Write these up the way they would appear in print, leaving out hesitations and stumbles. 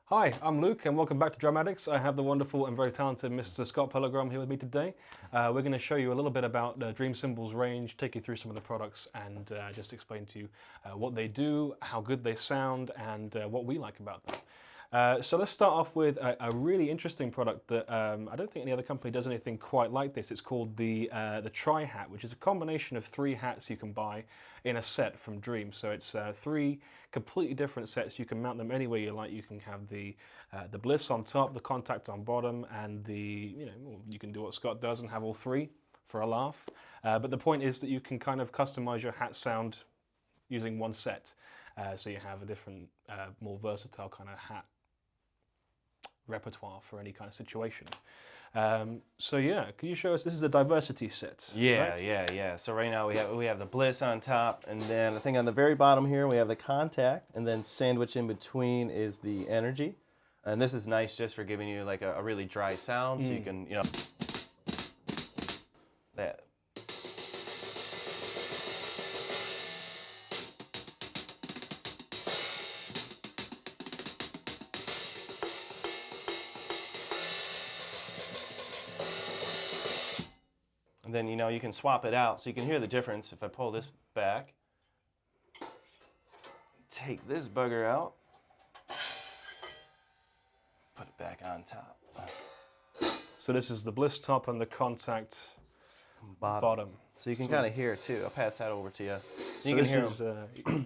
Hi, I'm Luke, and welcome back to Drum Addicts. I have the wonderful and very talented Mr. Scott Pellegrom here with me today. We're going to show you a little bit about the Dream Cymbals range, take you through some of the products, and just explain to you what they do, how good they sound, and what we like about them. So let's start off with a really interesting product that I don't think any other company does anything quite like this. It's called the Tri-Hat, which is a combination of 3 hats you can buy in a set from Dream. So it's 3 completely different sets. You can mount them anywhere you like. You can have the bliss on top, the contact on bottom, and you can do what Scott does and have all 3 for a laugh. But the point is that you can kind of customize your hat sound using one set. So you have a different, more versatile kind of hat repertoire for any kind of situation. So yeah, can you show us? This is the diversity set. Yeah, right? yeah. So right now we have the bliss on top, and then I think on the very bottom here we have the contact, and then sandwiched in between is the energy. And this is nice just for giving you like a really dry sound, so you can, that. And then, you can swap it out, so you can hear the difference. If I pull this back, take this bugger out, put it back on top. So this is the bliss top and the contact bottom. So you can kind of hear it too. I'll pass that over to you. So you can hear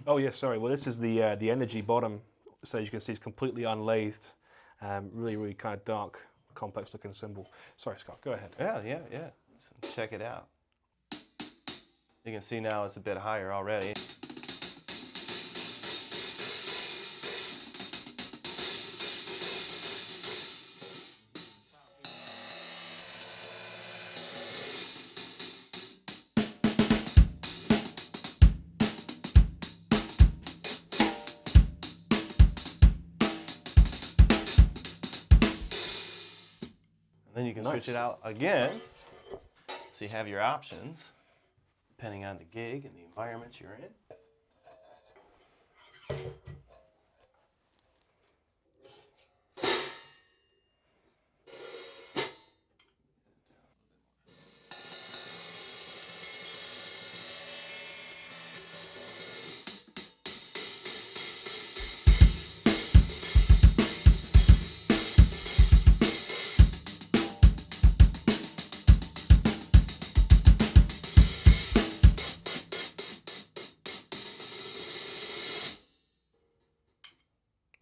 oh yeah, sorry. Well, this is the energy bottom. So as you can see, it's completely unlathed, really kind of dark, complex looking cymbal. Sorry, Scott. Go ahead. Yeah. Let's check it out. You can see now it's a bit higher already. And then you can switch it out again. So you have your options, depending on the gig and the environment you're in.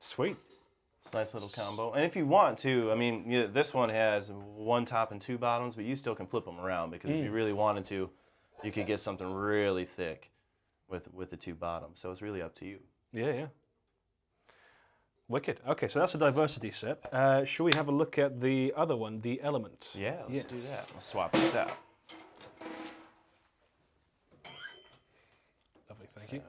Sweet. It's a nice little combo. And if you want to, this one has 1 top and 2 bottoms, but you still can flip them around, because if you really wanted to, you could get something really thick with the 2 bottoms. So it's really up to you. Yeah. Wicked. Okay, so that's a diversity set. Shall we have a look at the other one, the element? Yeah, let's do that. Let's swap this out. Lovely, thank you.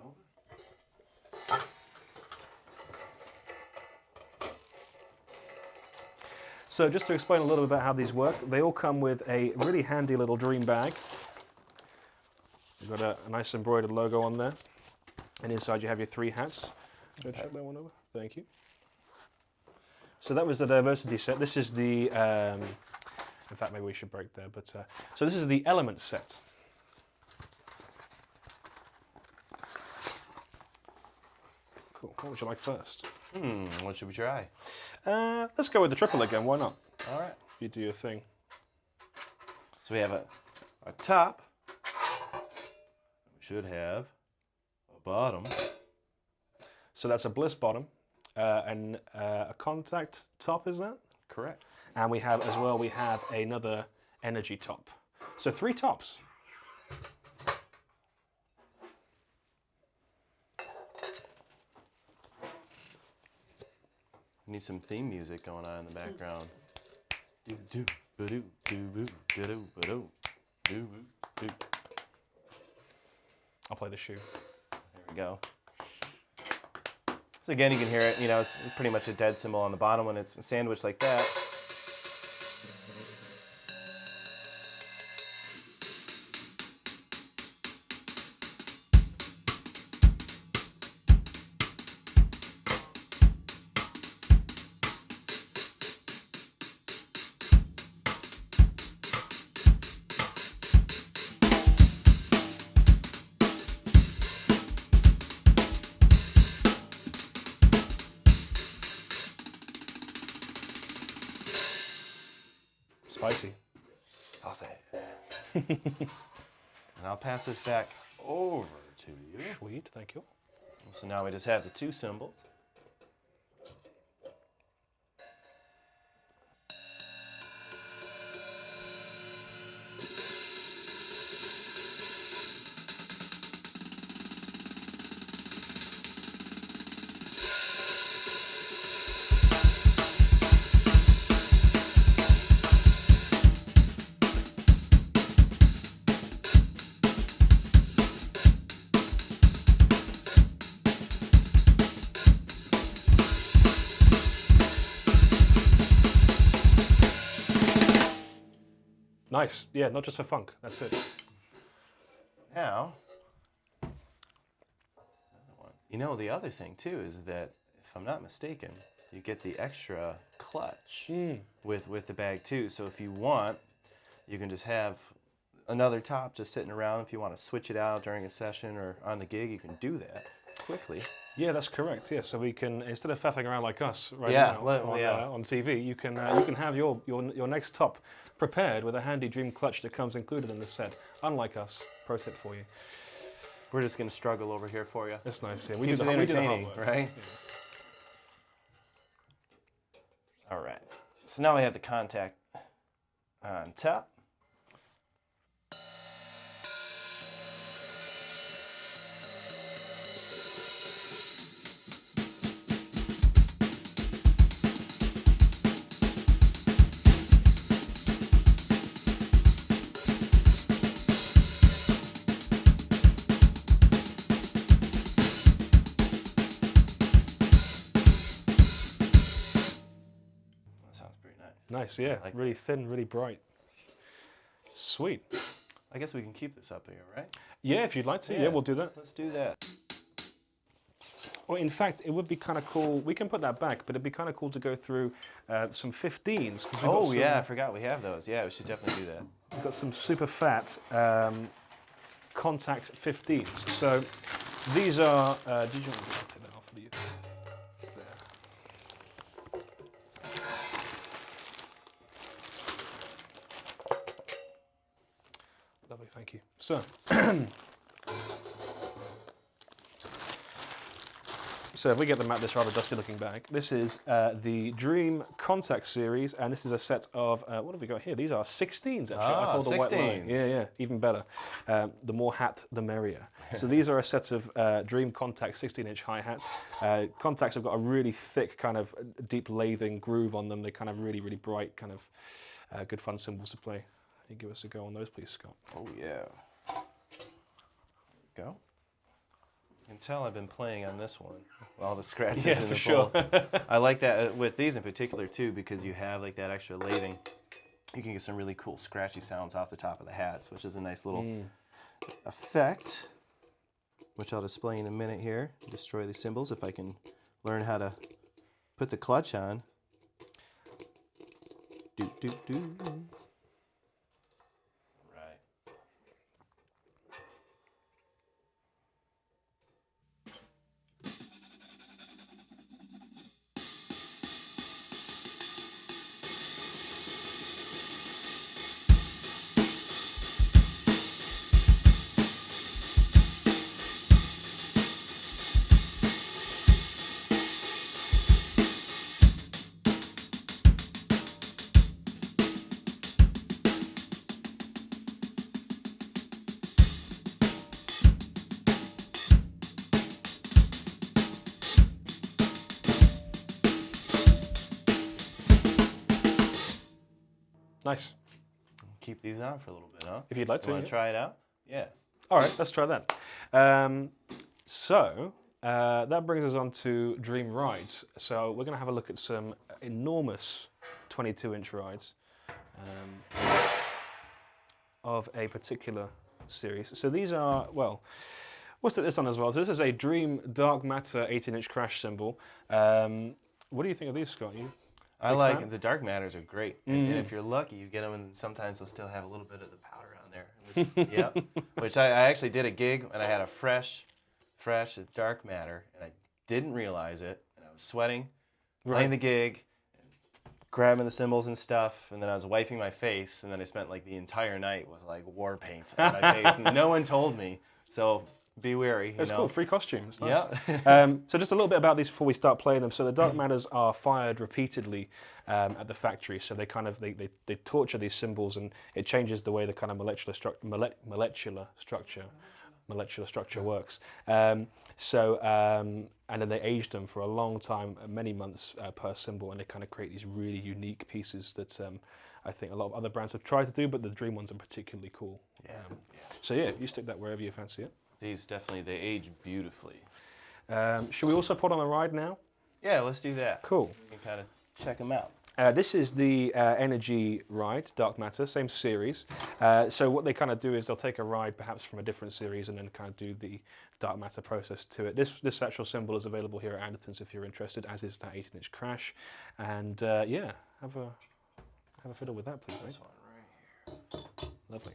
So just to explain a little bit about how these work, they all come with a really handy little Dream bag. You've got a nice embroidered logo on there. And inside you have your 3 hats. Go check that one over. Thank you. So that was the diversity set. This is the, in fact maybe we should break there, but so this is the element set. Cool, what would you like first? What should we try? Let's go with the triple again, why not? All right. You do your thing. So we have a top. We should have a bottom. So that's a bliss bottom and a contact top, is that? Correct. And we have as well, we have another energy top. So 3 tops. Need some theme music going on in the background. I'll play the shoe. There we go. So again, you can hear it. It's pretty much a dead cymbal on the bottom when it's sandwiched like that. Spicy. Saucy. And I'll pass this back over to you. Sweet, thank you. So now we just have the two cymbals. Nice. Yeah, not just for funk. That's it. Now, you know, the other thing too is that, if I'm not mistaken, you get the extra clutch with the bag too. So if you want, you can just have another top just sitting around. If you want to switch it out during a session or on the gig, you can do that quickly. Yeah, that's correct. Yeah, so we can, instead of faffing around like us right Yeah, now well, yeah. on TV, you can have your next top prepared with a handy Dream clutch that comes included in the set. Unlike us, pro tip for you. We're just gonna struggle over here for you. That's nice. Yeah, we Keeps do it the entertaining, hard work. right? Yeah. All right. So now we have the contact on top. Sounds pretty nice. Nice, yeah. Like really thin, really bright. Sweet. I guess we can keep this up here, right? Yeah, if you'd like to. Yeah, we'll do that. Let's do that. Well, in fact, it would be kind of cool. We can put that back, but it'd be kind of cool to go through some 15s. Oh, yeah, I forgot we have those. Yeah, we should definitely do that. We've got some super fat contact 15s. So these are. Did you want to take that off for you? There. Lovely, thank you. So. So if we get them out of this rather dusty looking bag, this is the Dream Contact series, and this is a set of, what have we got here? These are 16s actually. I told a white lie. 16s. Yeah, even better. The more hat, the merrier. So these are a set of Dream Contact 16-inch hi-hats. Contacts have got a really thick kind of deep lathing groove on them. They're kind of really, really bright, kind of good fun cymbals to play. You give us a go on those, please, Scott. Oh, yeah. Go. You can tell I've been playing on this one. All the scratches in the sure. I like that with these in particular too, because you have like that extra lathing. You can get some really cool scratchy sounds off the top of the hats, which is a nice little effect, which I'll display in a minute here. Destroy the cymbals if I can learn how to put the clutch on. Do, do, do. Nice. Keep these on for a little bit, huh? If you'd like to. Want to try it out? Yeah. All right, let's try that. So that brings us on to Dream rides. So we're going to have a look at some enormous 22-inch rides of a particular series. So these are, well, what's this on as well? So this is a Dream Dark Matter 18-inch crash cymbal. What do you think of these, Scott? I like the dark matters are great, and if you're lucky, you get them, and sometimes they'll still have a little bit of the powder on there. Which, yep. Which I actually did a gig, and I had a fresh dark matter, and I didn't realize it, and I was sweating, playing the gig, and grabbing the cymbals and stuff, and then I was wiping my face, and then I spent like the entire night with like war paint on my face, and no one told me. So be wary. That's cool. Free costumes. Nice. Yeah. So just a little bit about these before we start playing them. So the dark matters are fired repeatedly at the factory. So they kind of they torture these cymbals, and it changes the way the kind of molecular structure works. And then they age them for a long time, many months per cymbal, and they kind of create these really unique pieces that I think a lot of other brands have tried to do, but the Dream ones are particularly cool. Yeah. So yeah, you stick that wherever you fancy it. These definitely, they age beautifully. Should we also put on a ride now? Yeah, let's do that. Cool. You can kind of check them out. This is the Energy ride, Dark Matter, same series. So what they kind of do is they'll take a ride perhaps from a different series and then kind of do the Dark Matter process to it. This actual cymbal is available here at Andertons if you're interested, as is that 18-inch crash. And yeah, have a fiddle with that, please, mate. This one right here. Lovely.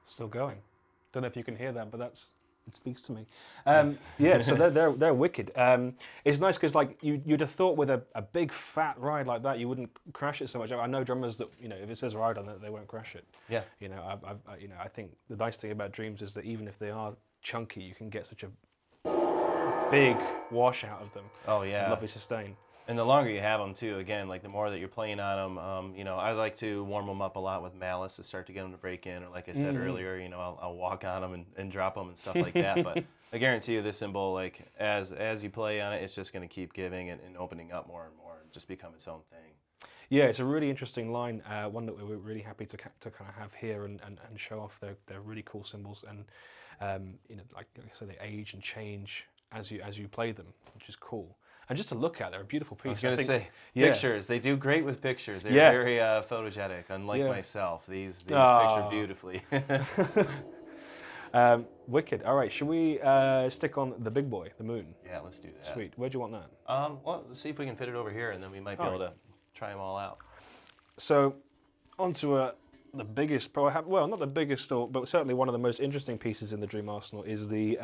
Still going. Don't know if you can hear that, but it speaks to me. Yeah, so they're wicked. It's nice because like you'd have thought with a big fat ride like that you wouldn't crash it so much. I know drummers that if it says ride on it, they won't crash it. Yeah. I think the nice thing about Dreams is that even if they are chunky, you can get such a big wash out of them. Oh yeah. Lovely sustain. And the longer you have them too, again, like the more that you're playing on them, I like to warm them up a lot with malice to start to get them to break in. Or like I said earlier, I'll walk on them and drop them and stuff like that. But I guarantee you this cymbal, like as you play on it, it's just going to keep giving and opening up more and more and just become its own thing. Yeah, it's a really interesting line, one that we're really happy to kind of have here and show off. They're really cool cymbals, and like I said, they age and change as you play them, which is cool. And just to look at, they're a beautiful piece. I was going to say, yeah. Pictures. They do great with pictures. They're very photogenic, unlike myself. These picture beautifully. Wicked. All right, should we stick on the big boy, the Moon? Yeah, let's do that. Sweet. Where do you want that? Well, let's see if we can fit it over here, and then we might be able to try them all out. So, onto the biggest, well, not the biggest, but certainly one of the most interesting pieces in the Dream Arsenal is the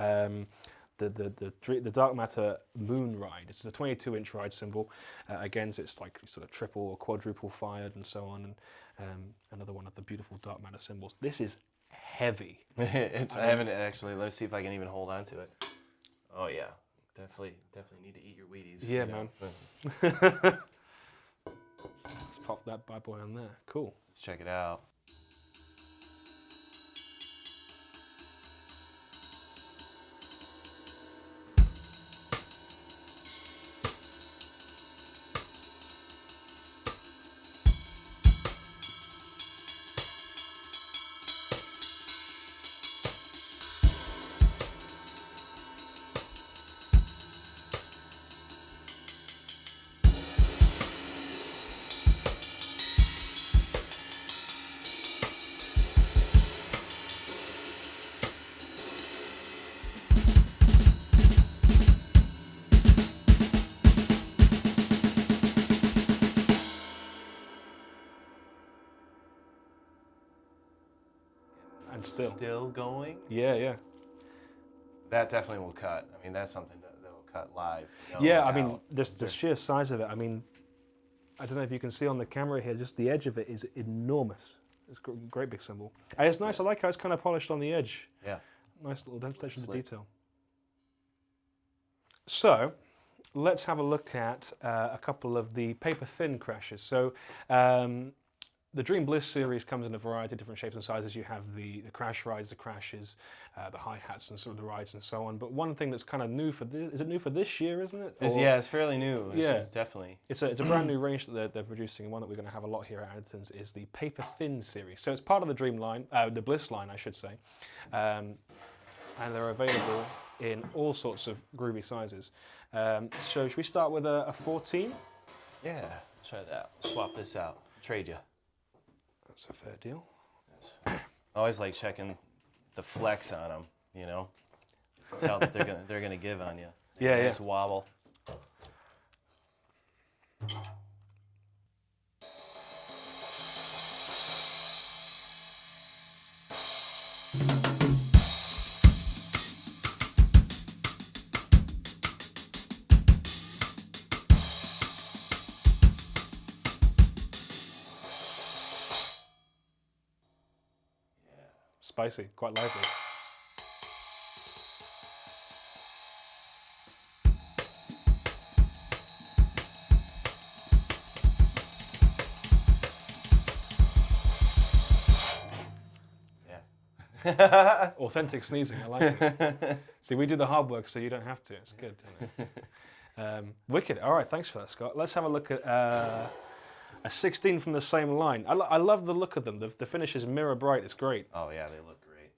Dark Matter Moon ride. This is a 22-inch ride cymbal. Again, so it's like sort of triple or quadruple fired and so on. And another one of the beautiful Dark Matter cymbals. This is heavy. I haven't actually. Let's see if I can even hold on to it. Oh yeah, definitely need to eat your Wheaties. Yeah, man. Let's pop that bad boy on there. Cool. Let's check it out. And still going? Yeah. That definitely will cut. I mean, that's something that will cut live. Yeah, I mean, the sheer size of it, I mean, I don't know if you can see on the camera here, just the edge of it is enormous. It's a great big cymbal. And it's nice, I like how it's kind of polished on the edge. Yeah. Nice little attention to detail. So, let's have a look at a couple of the paper thin crashes. So the Dream Bliss series comes in a variety of different shapes and sizes. You have the crash rides, the crashes, the hi-hats and sort of the rides and so on. But one thing that's kind of new for this, is it new for this year, isn't it? Yeah, it's fairly new. Yeah. Definitely. It's a brand new range that they're producing, and one that we're going to have a lot here at Andertons is the Paper Thin series. So it's part of the Dream line, the Bliss line, I should say. And they're available in all sorts of groovy sizes. So should we start with a 14? Yeah, try that. Swap this out. Trade you. That's a fair deal. Yes. I always like checking the flex on them. You know, tell that they're gonna give on you. Yeah, nice wobble. Spicy, quite lively. Yeah. Authentic sneezing, I like it. See, we do the hard work, so you don't have to. It's good. Isn't it? Wicked. All right, thanks for that, Scott. Let's have a look at a 16 from the same line. I love the look of them. The finish is mirror bright. It's great. Oh yeah, they look great.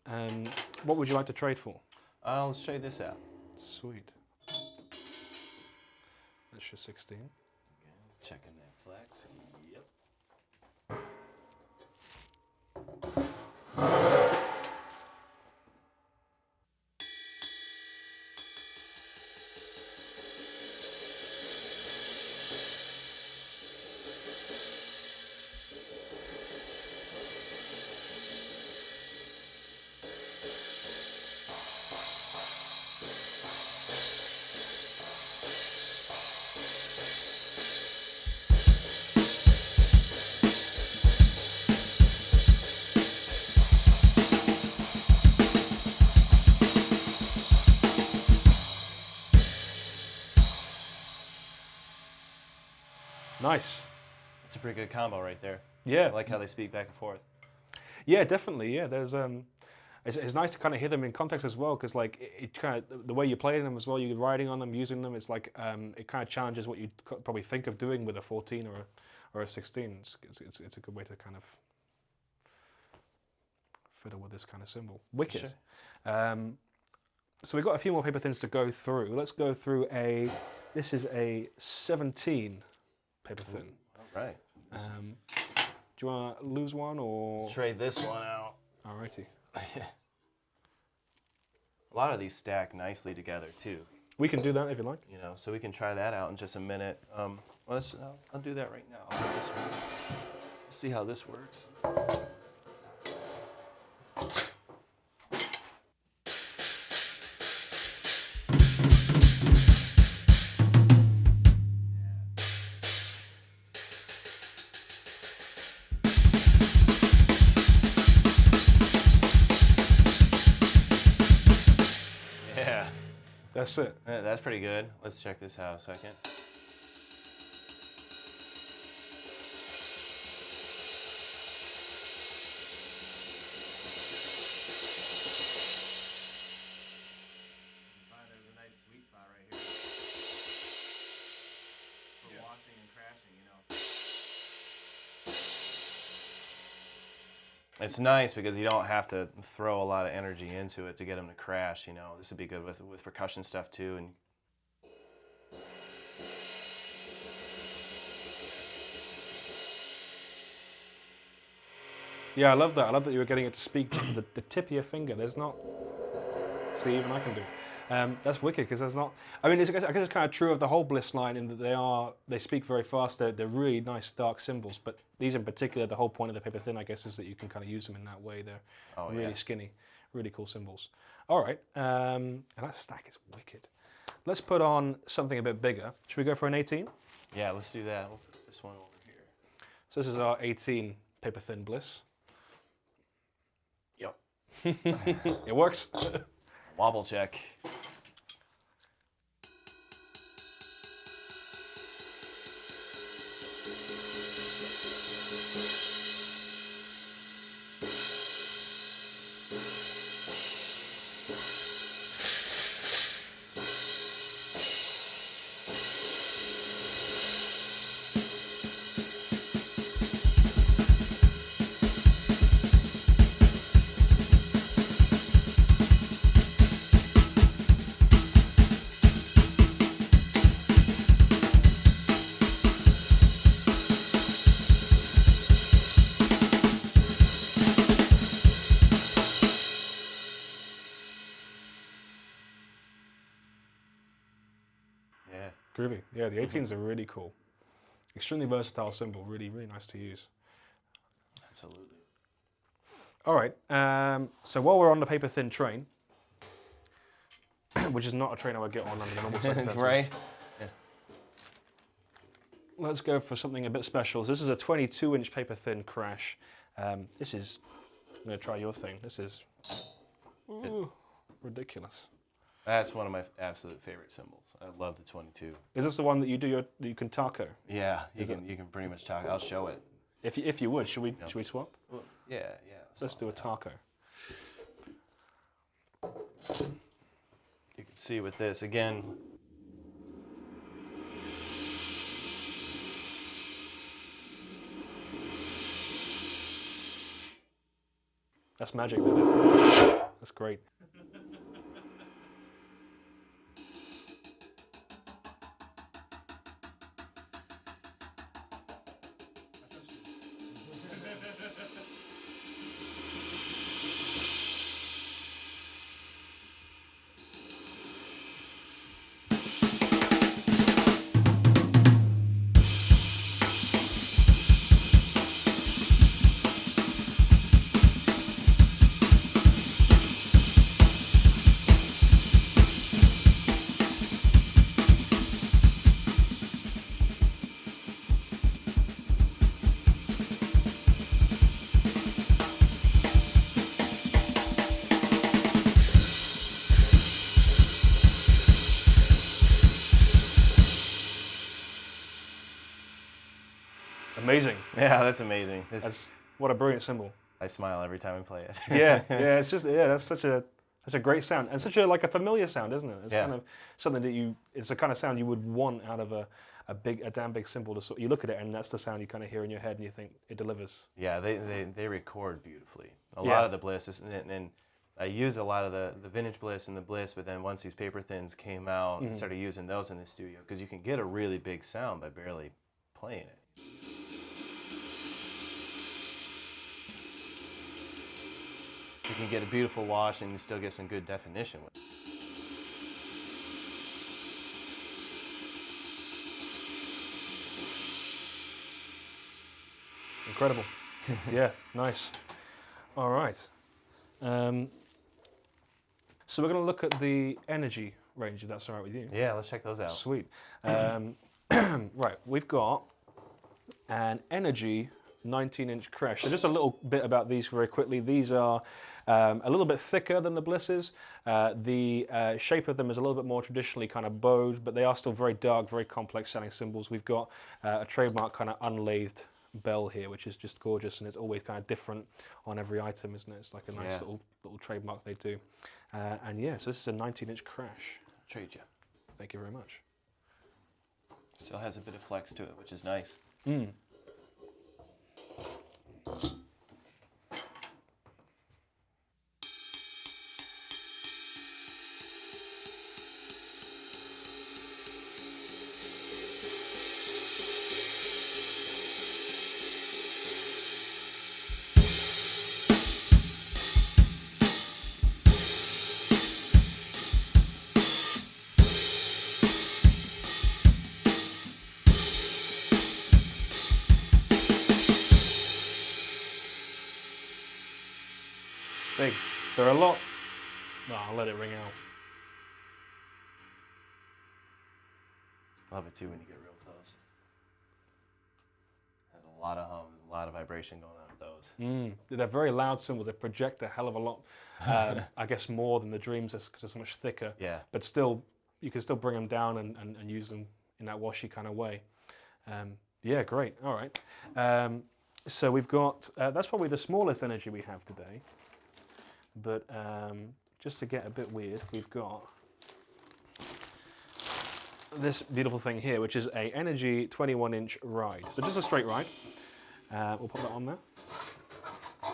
What would you like to trade for? Let's trade this out. Sweet. That's your 16. Checking that flex. Yep. Nice. That's a pretty good combo right there. Yeah. I like how they speak back and forth. Yeah, definitely. Yeah, there's it's nice to kind of hear them in context as well, because like it kind of the way you're playing them as well, you're riding on them, using them. It's like it kind of challenges what you probably think of doing with a 14 or a 16. It's a good way to kind of fiddle with this kind of cymbal. Wicked. Sure. So we've got a few more paper thins to go through. Let's go through this is a 17 paper thin. All right. Do you want to lose one or? Trade this one out. Alrighty. A lot of these stack nicely together too. We can do that if you like. You know, so we can try that out in just a minute. Well, I'll do that right now. I'll put this one. Let's see how this works. Yeah. That's it. Yeah, that's pretty good. Let's check this out a second. There's a nice sweet spot right here for washing and crashing, you know. It's nice because you don't have to throw a lot of energy into it to get them to crash, you know. This would be good with percussion stuff too. And Yeah, I love that. I love that you were getting it to speak just with the tip of your finger. There's not. See, even I can do. That's wicked because there's not. I mean, I guess it's kind of true of the whole Bliss line in that they speak very fast. They're really nice dark cymbals, but these in particular, the whole point of the paper thin, I guess, is that you can kind of use them in that way. They're really skinny, really cool cymbals. All right, and that stack is wicked. Let's put on something a bit bigger. Should we go for an 18? yeah, let's do that. We'll put this one over here. So this is our 18 paper thin Bliss. Yep. It works. Wobble check. Yeah. Groovy. Yeah, the 18s are really cool. Extremely versatile cymbal, really, really nice to use. Absolutely. All right, so while we're on the paper thin train, which is not a train I would get on under the normal circumstances, Right? Yeah. let's go for something a bit special. So this is a 22-inch paper thin crash. I'm going to try your thing. This is ridiculous. That's one of my absolute favorite cymbals. I love the 22. Is this the one that you can taco? Yeah, you can pretty much talk. I'll show it. If you would, should we swap? Yeah. Let's do a taco. You can see with this again. That's magic, isn't it? That's great. Amazing. Yeah, that's amazing. What a brilliant cymbal. I smile every time I play it. Yeah, it's just that's such a great sound and such a familiar sound, isn't it? It's kind of something that it's the kind of sound you would want out of a damn big cymbal. You look at it and that's the sound you kind of hear in your head and you think it delivers. Yeah, they record beautifully. A lot of the Bliss, and I use a lot of the vintage Bliss and the Bliss, but then once these paper thins came out, I started using those in the studio because you can get a really big sound by barely playing it. You can get a beautiful wash and you still get some good definition with it. Incredible. Yeah, nice. All right. So we're going to look at the energy range, if that's all right with you. Yeah, let's check those out. Sweet. Right, we've got an energy 19-inch crash. So just a little bit about these very quickly. These are a little bit thicker than the Blisses. The shape of them is a little bit more traditionally kind of bowed, but they are still very dark, very complex sounding cymbals. We've got a trademark kind of unlathed bell here, which is just gorgeous, and it's always kind of different on every item, isn't it? It's like a nice little trademark they do. And yeah, so this is a 19-inch crash. Trade you. Thank you very much. Still has a bit of flex to it, which is nice. Big. They're a lot. No, I'll let it ring out. Love it too when you get real close. There's a lot of hums, a lot of vibration going on with those. They're very loud cymbals. They project a hell of a lot. I guess more than the Dreams because they're so much thicker. Yeah. But still, you can still bring them down and use them in that washy kind of way. Yeah, great. All right. So we've got, that's probably the smallest energy we have today. But just to get a bit weird, we've got this beautiful thing here, which is a Energy 21-inch ride. So just a straight ride. We'll put that on there. There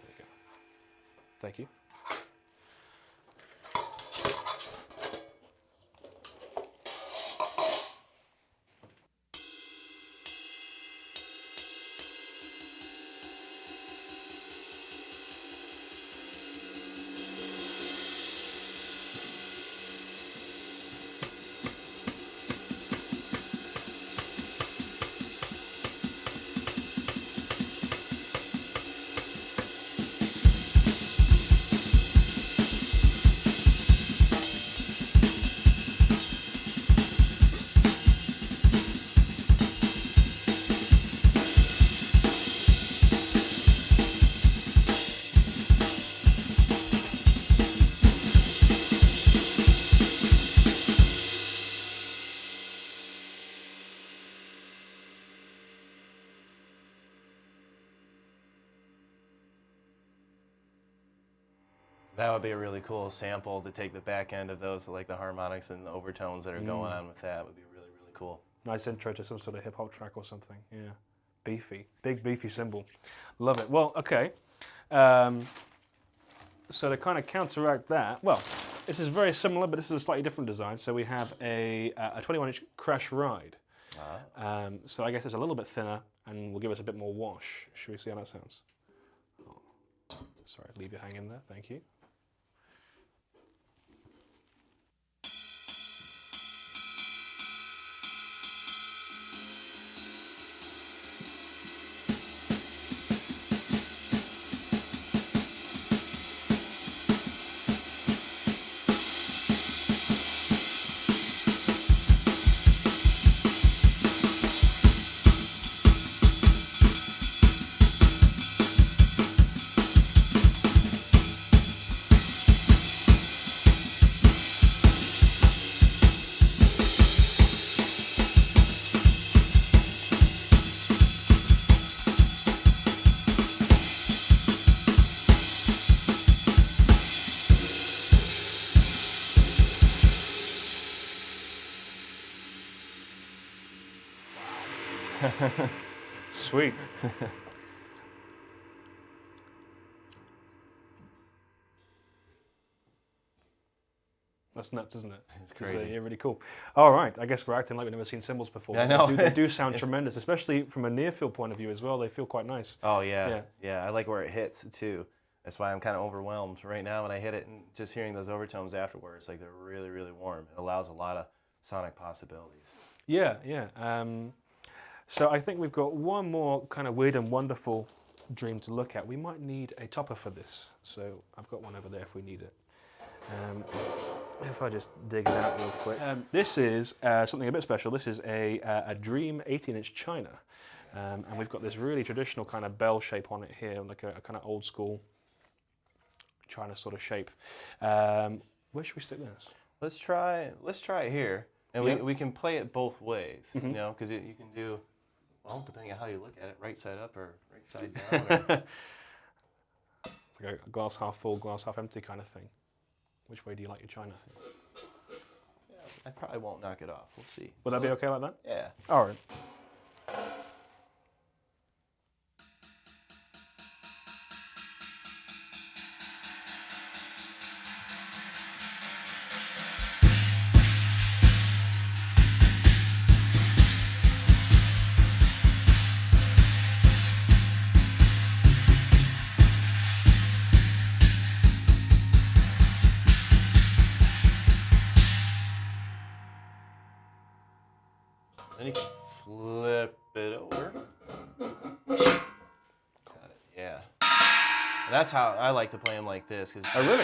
we go. Thank you. That would be a really cool sample to take the back end of those, like the harmonics and the overtones that are going on with that. Would be really, really cool. Nice intro to some sort of hip hop track or something. Yeah, beefy, big beefy cymbal. Love it. Well, okay. So to kind of counteract that, well, this is very similar, but this is a slightly different design. So we have a 21-inch Crash Ride. So I guess it's a little bit thinner and will give us a bit more wash. Should we see how that sounds? Oh, sorry, leave your hang in there. Thank you. Sweet. That's nuts, isn't it? It's crazy. Yeah, really cool. All right, I guess we're acting like we've never seen cymbals before. I know. They do sound tremendous, especially from a near field point of view as well. They feel quite nice. Oh, yeah. I like where it hits, too. That's why I'm kind of overwhelmed right now when I hit it, and just hearing those overtones afterwards, like they're really, really warm. It allows a lot of sonic possibilities. Yeah. So I think we've got one more kind of weird and wonderful dream to look at. We might need a topper for this. So I've got one over there if we need it. If I just dig it out real quick. This is something a bit special. This is a Dream 18-inch China. And we've got this really traditional kind of bell shape on it here, like a kind of old school China sort of shape. Where should we stick this? Let's try it here. And Yeah. we can play it both ways, you know, because you can do, well, depending on how you look at it, right side up or right side down. Or... Like a glass half full, glass half empty kind of thing. Which way do you like your China? Yeah, I probably won't knock it off. We'll see. Would that be okay like that? Yeah. All right. Then you can flip it over. Got it. Yeah. And that's how I like to play them like this. Oh, really?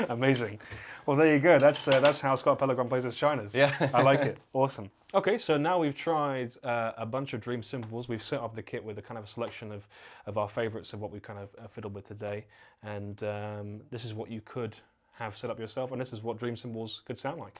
Amazing. Well, there you go. That's how Scott Pellegrom plays his Chinas. Yeah. I like it. Awesome. Okay, so now we've tried a bunch of Dream cymbals. We've set up the kit with a kind of a selection of our favorites of what we've kind of fiddled with today. And this is what you could have set up yourself, and this is what Dream cymbals could sound like.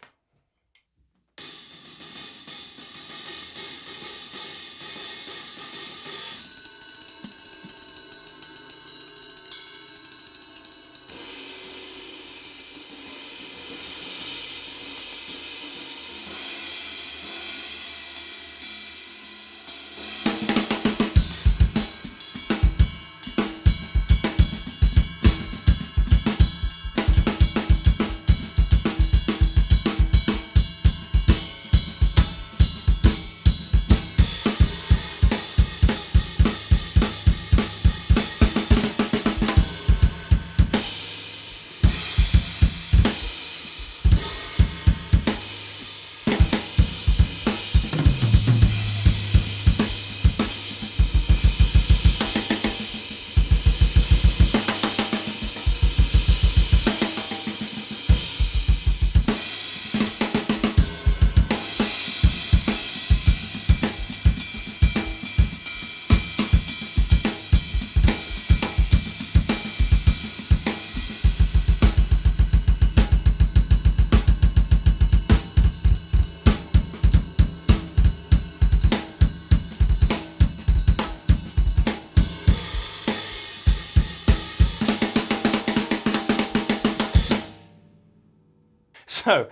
So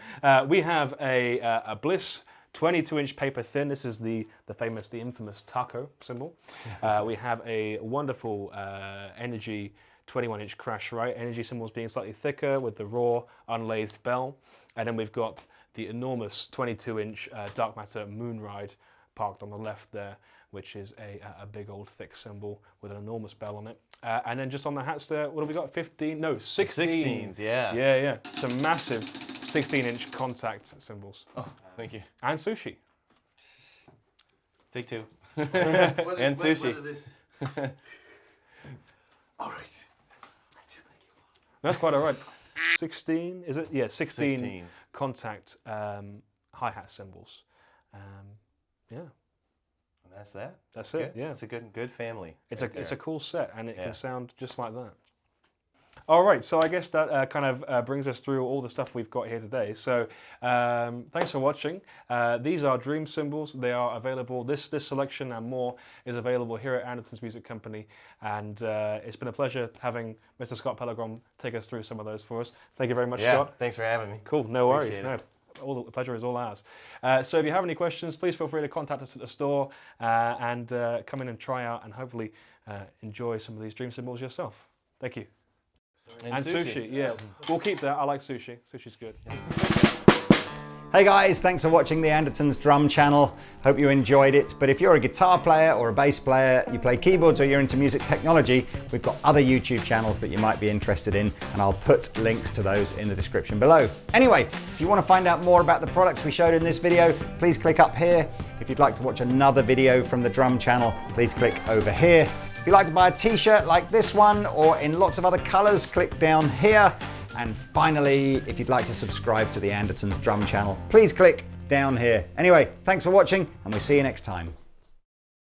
we have a Bliss 22-inch paper thin. This is the infamous taco cymbal. We have a wonderful Energy 21-inch crash right. Energy cymbals being slightly thicker with the raw unlathed bell. And then we've got the enormous 22-inch Dark Matter Moonride parked on the left there, which is a big old thick cymbal with an enormous bell on it. And then just on the hats there, what have we got? 15? No, 16. 16s, yeah. Yeah. Some massive 16-inch contact cymbals. Oh, thank you. And sushi. Take two. And sushi. All right. That's quite all right. 16, is it? Yeah, 16 16s. contact hi-hat cymbals. Yeah. And that's that. That's it, yeah. It's a good family. It's right a cool set, and it Yeah. can sound just like that. All right, so I guess that kind of brings us through all the stuff we've got here today. So thanks for watching. These are Dream cymbals. They are available. This selection and more is available here at Andertons Music Company. And it's been a pleasure having Mr. Scott Pellegrom take us through some of those for us. Thank you very much, Scott. Thanks for having me. Cool, no worries. Appreciate No, it. all the pleasure is all ours. So if you have any questions, please feel free to contact us at the store and come in and try out and hopefully enjoy some of these Dream cymbals yourself. Thank you. And sushi, yeah. We'll keep that. I like sushi. Sushi's good. Hey guys, thanks for watching the Andertons drum channel. Hope you enjoyed it. But if you're a guitar player or a bass player, you play keyboards or you're into music technology, we've got other YouTube channels that you might be interested in, and I'll put links to those in the description below. Anyway, if you want to find out more about the products we showed in this video, please click up here. If you'd like to watch another video from the drum channel, please click over here. If you'd like to buy a t-shirt like this one or in lots of other colors, click down here. And finally, if you'd like to subscribe to the Andertons drum channel, please click down here. Anyway, thanks for watching and we'll see you next time.